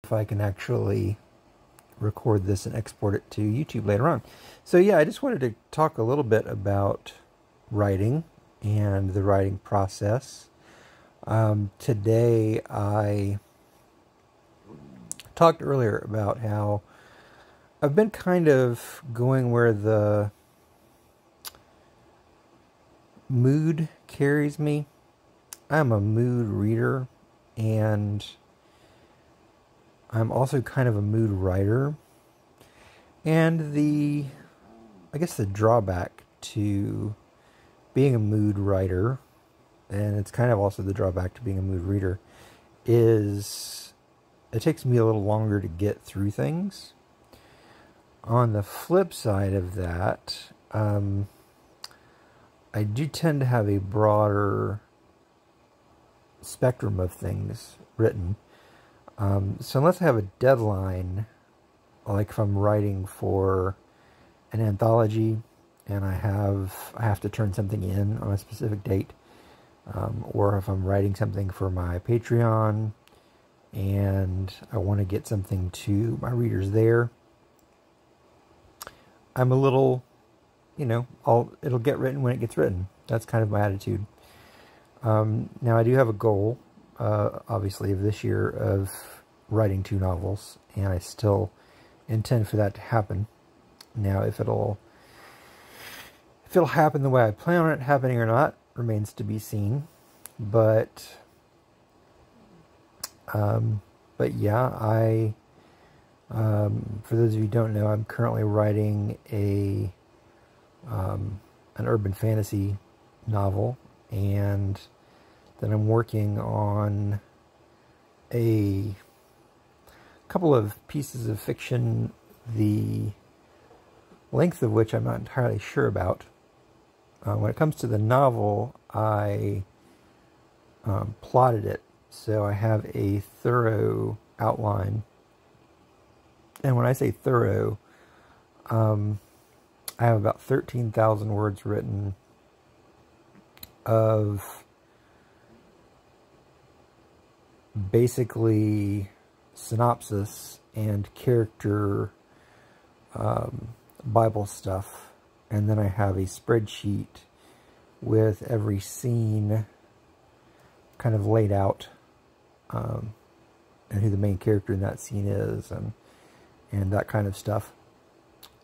if I can actually record this and export it to YouTube later on. So yeah, I just wanted to talk a little bit about writing and the writing process. Today I talked earlier about how I've been kind of going where the mood carries me. I'm a mood reader, and I'm also kind of a mood writer. And I guess the drawback to being a mood writer, and it's kind of also the drawback to being a mood reader, is it takes me a little longer to get through things. On the flip side of that, I do tend to have a broader spectrum of things written. So unless I have a deadline, like if I'm writing for an anthology and I have to turn something in on a specific date, or if I'm writing something for my Patreon and I want to get something to my readers there, I'm a little, it'll get written when it gets written. That's kind of my attitude. Now I do have a goal, obviously, of this year of writing 2 novels, and I still intend for that to happen. Now, if it'll happen the way I plan on it happening or not remains to be seen. But yeah, for those of you who don't know, I'm currently writing an urban fantasy novel, and then I'm working on a couple of pieces of fiction, the length of which I'm not entirely sure about. When it comes to the novel, I plotted it, so I have a thorough outline. And when I say thorough, I have about 13,000 words written of basically synopsis and character Bible stuff. And then I have a spreadsheet with every scene kind of laid out, and who the main character in that scene is, and that kind of stuff.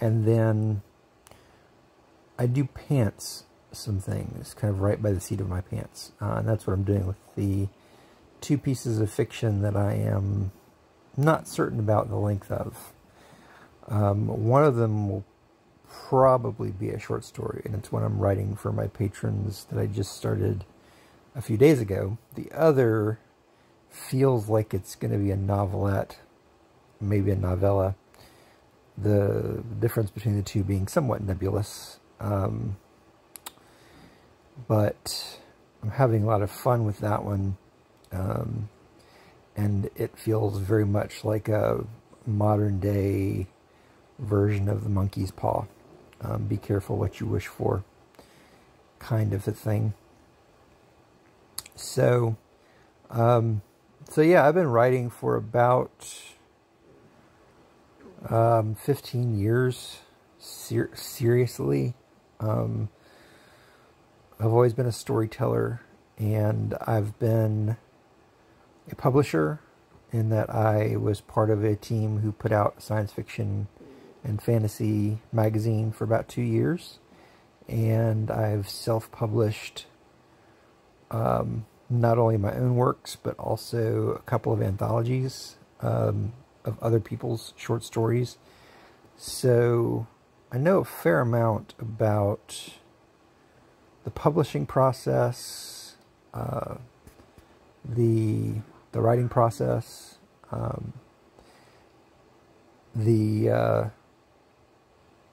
And then I do pants some things, kind of right by the seat of my pants. And that's what I'm doing with the 2 pieces of fiction that I am not certain about the length of. One of them will probably be a short story, and it's one I'm writing for my patrons that I just started a few days ago. The other feels like it's going to be a novelette, maybe a novella. The difference between the 2 being somewhat nebulous. But I'm having a lot of fun with that one. And it feels very much like a modern day version of The Monkey's Paw. Be careful what you wish for, kind of a thing. So yeah, I've been writing for about 15 years, seriously. I've always been a storyteller, and I've been a publisher in that I was part of a team who put out a science fiction and fantasy magazine for about 2 years. And I've self-published not only my own works, but also a couple of anthologies of other people's short stories. So I know a fair amount about the publishing process, the writing process,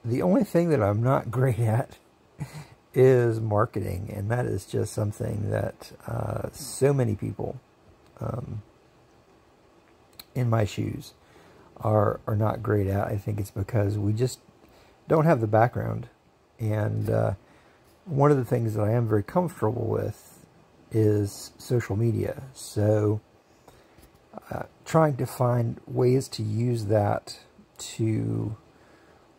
the only thing that I'm not great at is marketing, and that is just something that so many people in my shoes are not great at. I think it's because we just don't have the background. And one of the things that I am very comfortable with is social media. So trying to find ways to use that to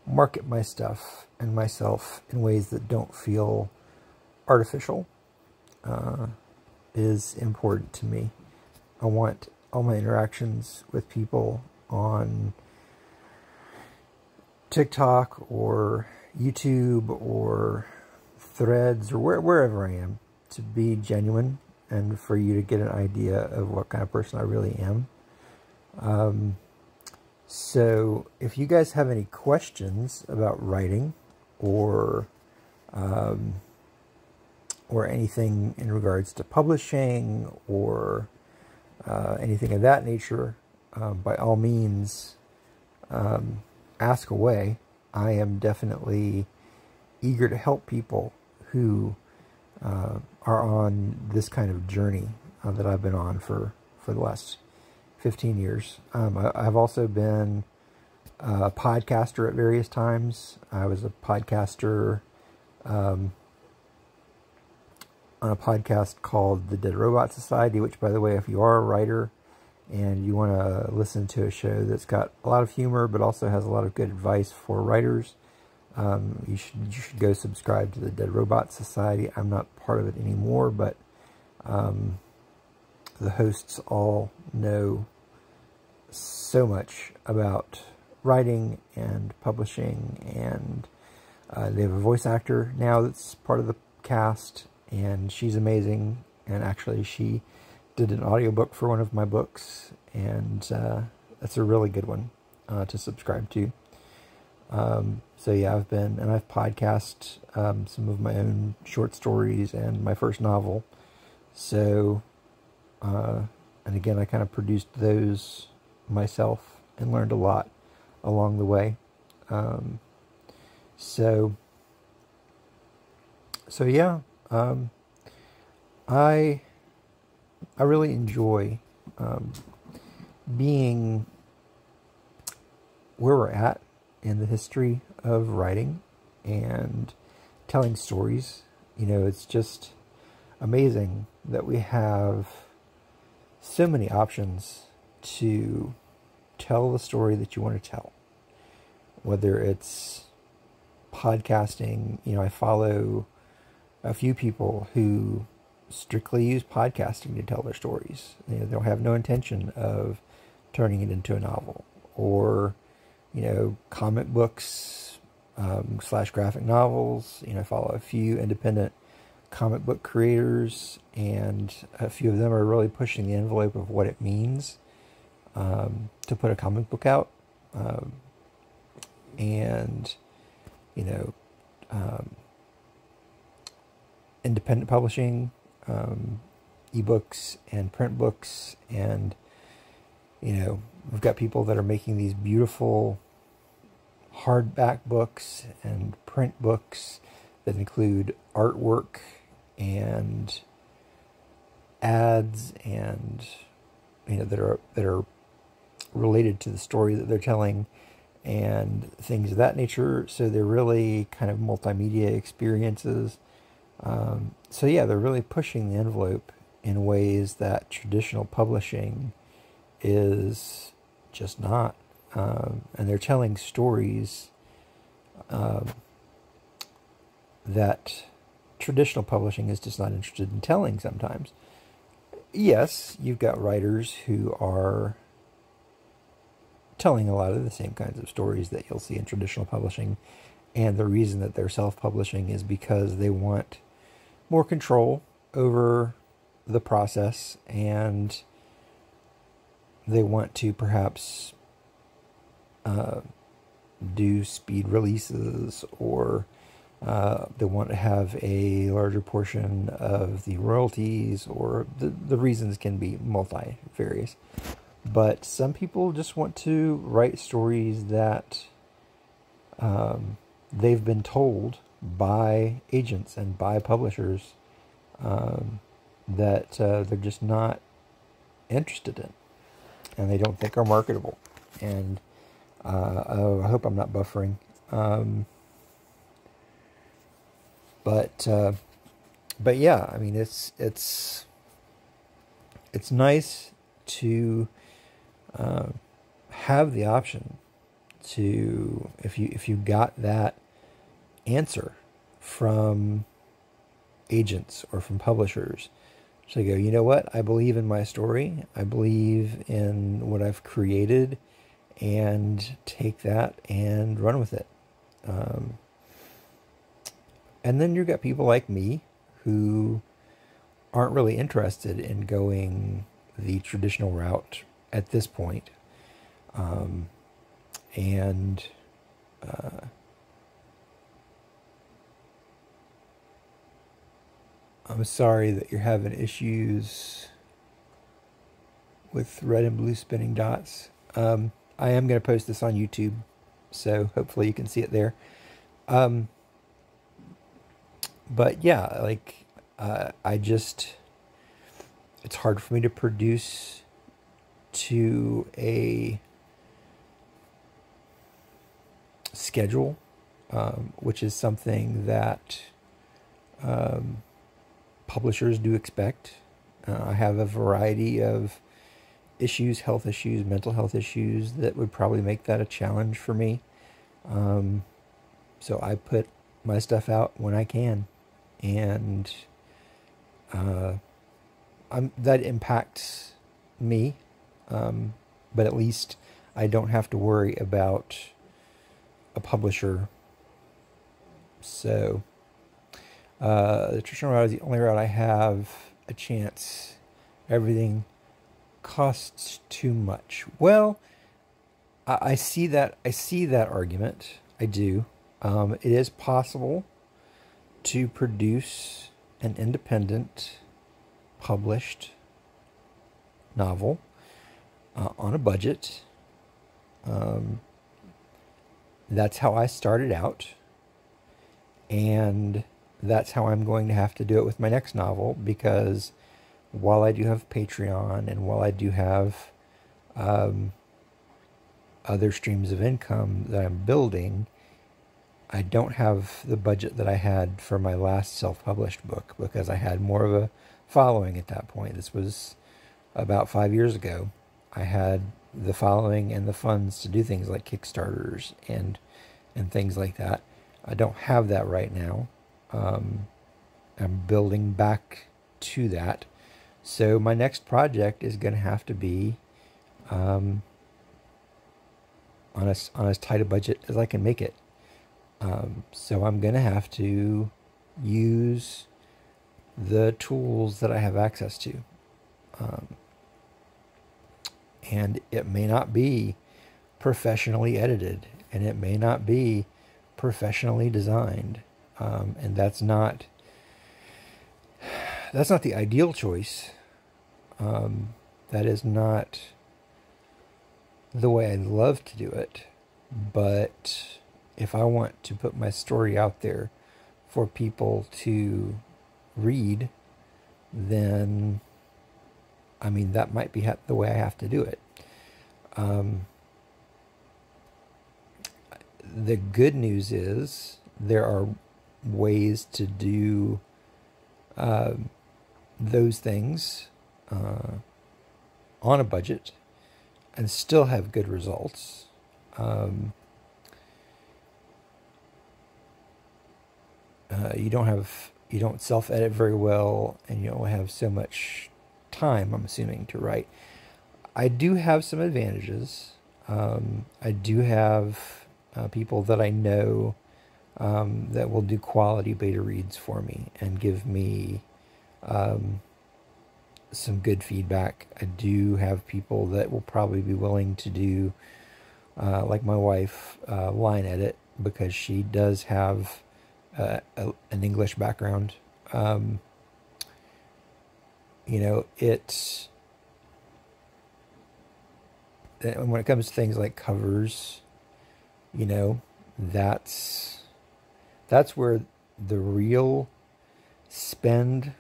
market my stuff and myself in ways that don't feel artificial is important to me. I want all my interactions with people on TikTok or YouTube or Threads or wherever I am to be genuine and for you to get an idea of what kind of person I really am. So if you guys have any questions about writing or anything in regards to publishing or anything of that nature, by all means, ask away. I am definitely eager to help people who are on this kind of journey that I've been on for the last 15 years. I've also been a podcaster at various times. I was a podcaster on a podcast called The Dead Robot Society, which, by the way, if you are a writer and you want to listen to a show that's got a lot of humor but also has a lot of good advice for writers, you should go subscribe to The Dead Robot Society. I'm not part of it anymore, but the hosts all know so much about writing and publishing, and they have a voice actor now that's part of the cast, and she's amazing. And actually, she did an audiobook for one of my books, and that's a really good one to subscribe to. So yeah, I've podcast some of my own short stories and my first novel. So, and again, I kind of produced those myself and learned a lot along the way. So yeah, I really enjoy being where we're at in the history of writing and telling stories. You know, it's just amazing that we have so many options to tell the story that you want to tell. Whether it's podcasting, you know, I follow a few people who strictly use podcasting to tell their stories. You know, they'll have no intention of turning it into a novel. Or, you know, comic books / graphic novels. You know, I follow a few independent comic book creators, and a few of them are really pushing the envelope of what it means to put a comic book out. And, you know, independent publishing, ebooks and print books, and, you know, we've got people that are making these beautiful hardback books and print books that include artwork and ads, and, you know, that are related to the story that they're telling and things of that nature. So they're really kind of multimedia experiences. So yeah, they're really pushing the envelope in ways that traditional publishing is just not. And they're telling stories that traditional publishing is just not interested in telling sometimes. Yes, you've got writers who are telling a lot of the same kinds of stories that you'll see in traditional publishing, and the reason that they're self-publishing is because they want more control over the process, and they want to perhaps do speed releases, or they want to have a larger portion of the royalties, or the reasons can be multifarious. But some people just want to write stories that they've been told by agents and by publishers that they're just not interested in, and they don't think are marketable. And I hope I'm not buffering. But yeah, I mean, it's nice to have the option to, if you got that answer from agents or from publishers, so go, you know what, I believe in my story, I believe in what I've created, and take that and run with it. And then you've got people like me who aren't really interested in going the traditional route at this point. And I'm sorry that you're having issues with red and blue spinning dots. I am going to post this on YouTube, so hopefully you can see it there. But yeah, like, it's hard for me to produce to a schedule, which is something that publishers do expect. I have a variety of issues, health issues, mental health issues that would probably make that a challenge for me. So I put my stuff out when I can, and that impacts me, but at least I don't have to worry about a publisher. So the traditional route is the only route I have a chance. Everything costs too much. Well, I see that argument. I do. It is possible to produce an independent published novel on a budget. That's how I started out, and that's how I'm going to have to do it with my next novel, because while I do have Patreon and while I do have other streams of income that I'm building, I don't have the budget that I had for my last self-published book, because I had more of a following at that point. This was about 5 years ago. I had the following and the funds to do things like Kickstarters and things like that. I don't have that right now. I'm building back to that. So my next project is going to have to be on as tight a budget as I can make it. So I'm going to have to use the tools that I have access to. And it may not be professionally edited, and it may not be professionally designed. And that's not the ideal choice. That is not the way I'd love to do it. But if I want to put my story out there for people to read, then, I mean, that might be the way I have to do it. The good news is there are ways to do those things on a budget and still have good results. You don't self-edit very well, and you only have so much time, I'm assuming, to write. I do have some advantages. I do have people that I know that will do quality beta reads for me and give me some good feedback. I do have people that will probably be willing to do, like my wife, line edit, because she does have an English background. You know, when it comes to things like covers, you know, that's where the real spend,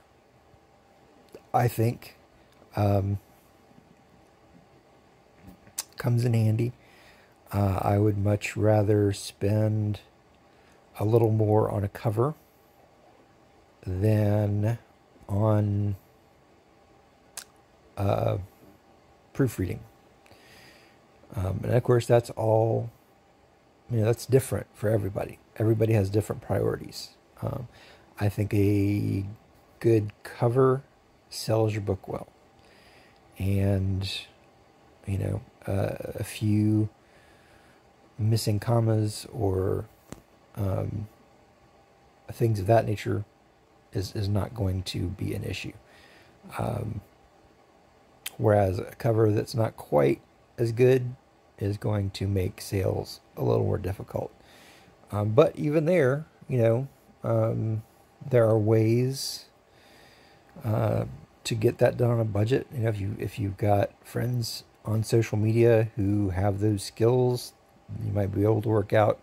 I think, comes in handy. I would much rather spend a little more on a cover than on proofreading. And of course, that's all, that's different for everybody. Everybody has different priorities. I think a good cover sells your book well. And, a few missing commas or things of that nature is not going to be an issue. Whereas a cover that's not quite as good is going to make sales a little more difficult. But even there, there are ways to get that done on a budget. If you've got friends on social media who have those skills, you might be able to work out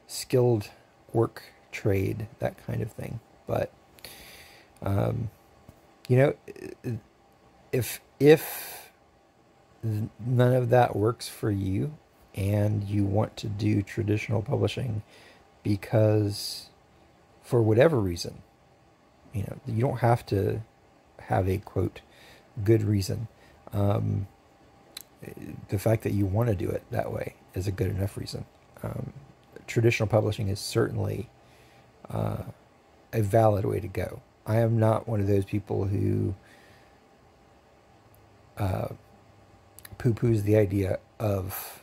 skilled work trade, that kind of thing. But if none of that works for you and you want to do traditional publishing because for whatever reason, you don't have to have a quote good reason. The fact that you want to do it that way is a good enough reason. Traditional publishing is certainly a valid way to go. I am not one of those people who poo-poos the idea of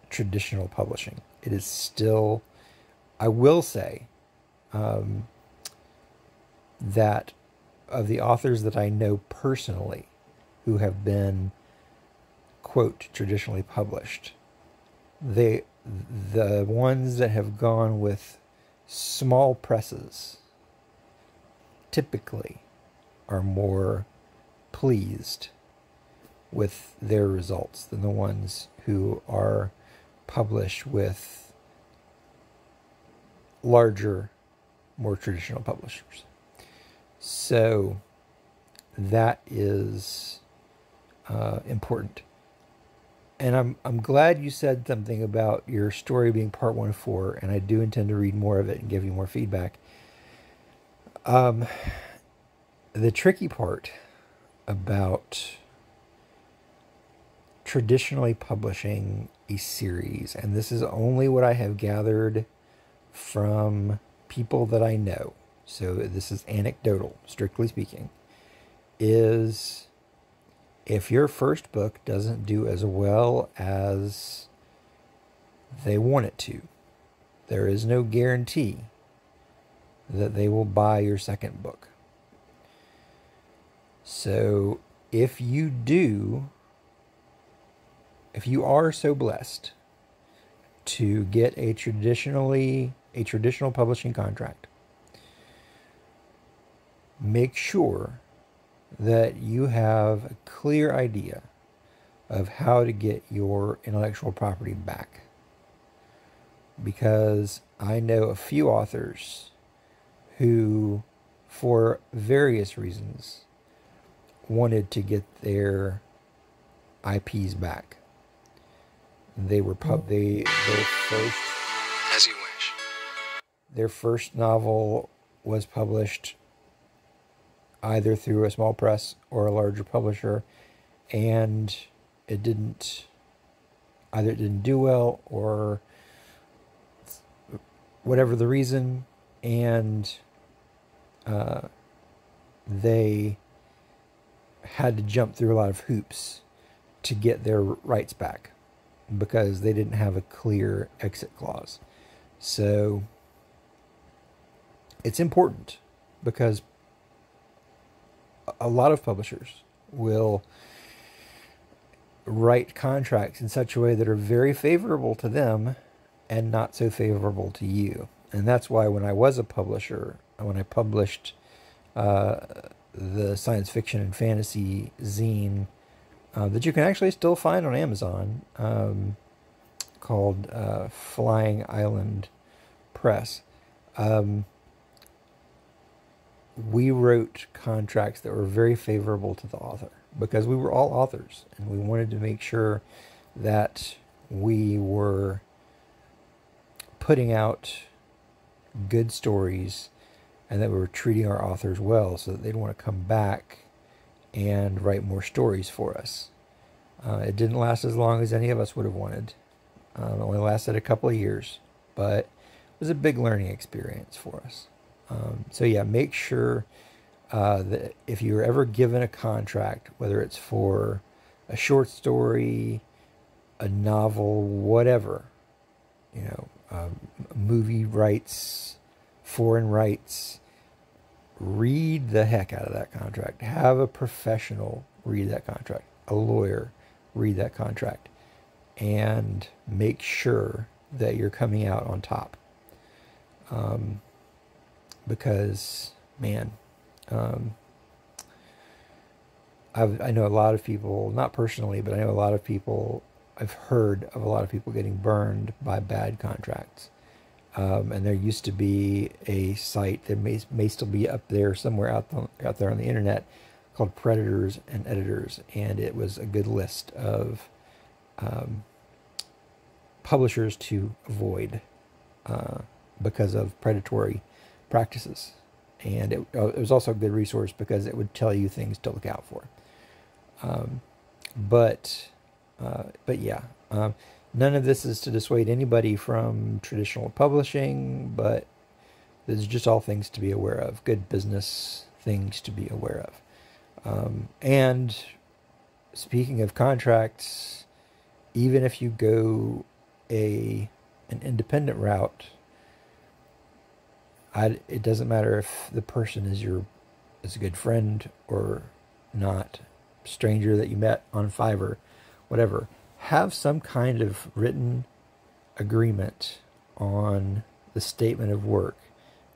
traditional publishing. It is still, I will say, that of the authors that I know personally who have been, quote, traditionally published, the ones that have gone with small presses typically are more pleased with their results than the ones who are published with larger, more traditional publishers. So that is important. And I'm glad you said something about your story being part 1 of 4, and I do intend to read more of it and give you more feedback. The tricky part about traditionally publishing a series, and this is only what I have gathered from people that I know, so this is anecdotal, strictly speaking, is if your first book doesn't do as well as they want it to, there is no guarantee that they will buy your second book. So if you are so blessed to get a traditional publishing contract, make sure that you have a clear idea of how to get your intellectual property back. Because I know a few authors who, for various reasons, wanted to get their IPs back. They were their first, as you wish. Their first novel was published either through a small press or a larger publisher, and it didn't do well or whatever the reason, and they had to jump through a lot of hoops to get their rights back because they didn't have a clear exit clause. So it's important because a lot of publishers will write contracts in such a way that are very favorable to them and not so favorable to you. And that's why when I was a publisher, when I published the science fiction and fantasy zine that you can actually still find on Amazon, called Flying Island Press, we wrote contracts that were very favorable to the author because we were all authors and we wanted to make sure that we were putting out good stories and that we were treating our authors well so that they'd want to come back and write more stories for us. It didn't last as long as any of us would have wanted. It only lasted a couple of years, but it was a big learning experience for us. So yeah, make sure that if you're ever given a contract, whether it's for a short story, a novel, whatever, movie rights, foreign rights, read the heck out of that contract. Have a professional read that contract, a lawyer read that contract, and make sure that you're coming out on top. Because, man, I know a lot of people, not personally, but I know a lot of people, I've heard of a lot of people getting burned by bad contracts. And there used to be a site that may still be up there somewhere out there on the internet called Predators and Editors, and it was a good list of publishers to avoid because of predatory practices. And it was also a good resource because it would tell you things to look out for. But yeah, none of this is to dissuade anybody from traditional publishing, but this is just all things to be aware of, good business things to be aware of. And speaking of contracts, even if you go an independent route, it doesn't matter if the person is a good friend or not, stranger that you met on Fiverr, whatever. Have some kind of written agreement on the statement of work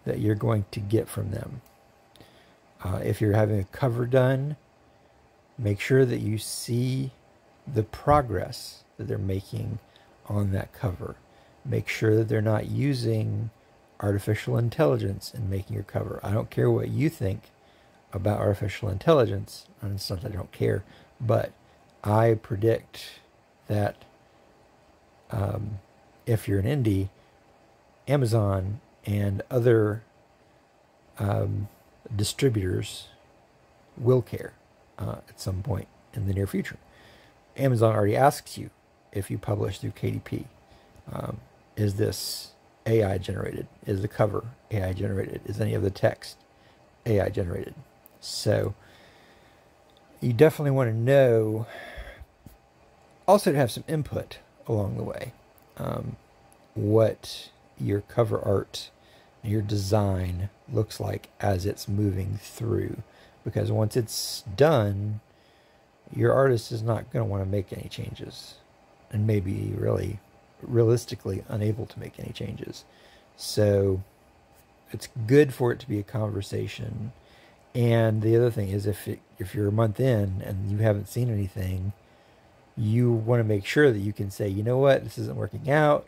that you're going to get from them. If you're having a cover done, make sure that you see the progress that they're making on that cover. Make sure that they're not using artificial intelligence in making your cover. I don't care what you think about artificial intelligence, and it's not that I don't care, but I predict that if you're an indie, Amazon and other distributors will care at some point in the near future. Amazon already asks you if you publish through KDP. Is this AI generated? Is the cover AI generated? Is any of the text AI generated? So you definitely want to know, also to have some input along the way, what your cover art, your design looks like as it's moving through. Because once it's done, your artist is not going to want to make any changes, and maybe really realistically unable to make any changes. So it's good for it to be a conversation. And the other thing is, if you're a month in and you haven't seen anything, you want to make sure that you can say, you know what, this isn't working out.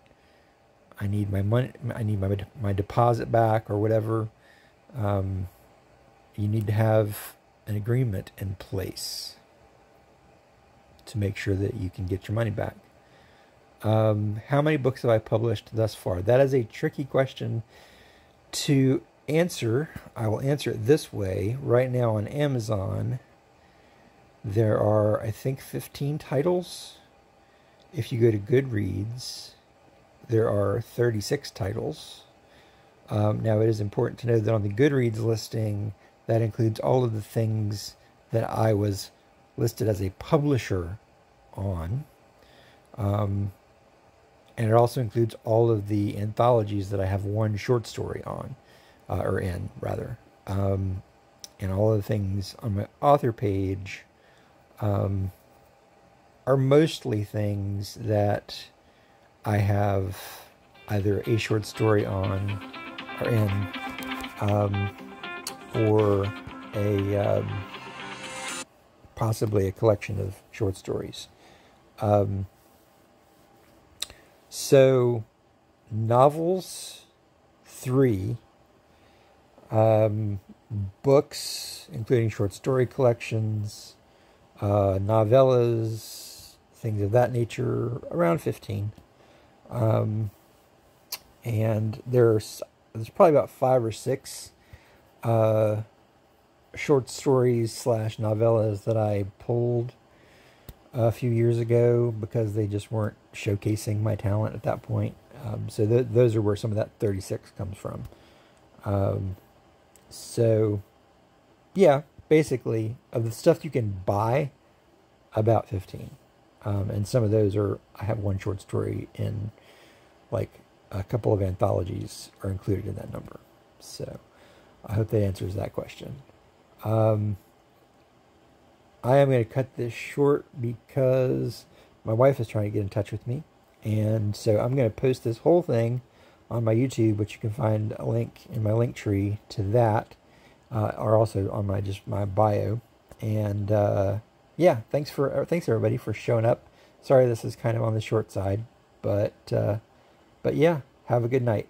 I need my money. I need my deposit back or whatever. You need to have an agreement in place to make sure that you can get your money back. How many books have I published thus far? That is a tricky question to answer. I will answer it this way. Right now on Amazon, there are, I think, 15 titles. If you go to Goodreads, there are 36 titles. Now, it is important to know that on the Goodreads listing, that includes all of the things that I was listed as a publisher on. And it also includes all of the anthologies that I have one short story on, or in, rather. And all of the things on my author page are mostly things that I have either a short story on or in, or a possibly a collection of short stories. So novels, 3, books, including short story collections, novellas, things of that nature, around 15. And there's probably about 5 or 6 short stories / novellas that I pulled a few years ago because they just weren't showcasing my talent at that point. So those are where some of that 36 comes from. So yeah, basically of the stuff you can buy, about 15. And some of those are, I have one short story in, like a couple of anthologies are included in that number. So I hope that answers that question. I am going to cut this short because my wife is trying to get in touch with me. And so I'm going to post this whole thing on my YouTube, which you can find a link in my link tree to that, or also on my bio. And yeah, thanks everybody for showing up. Sorry this is kind of on the short side, but yeah, have a good night.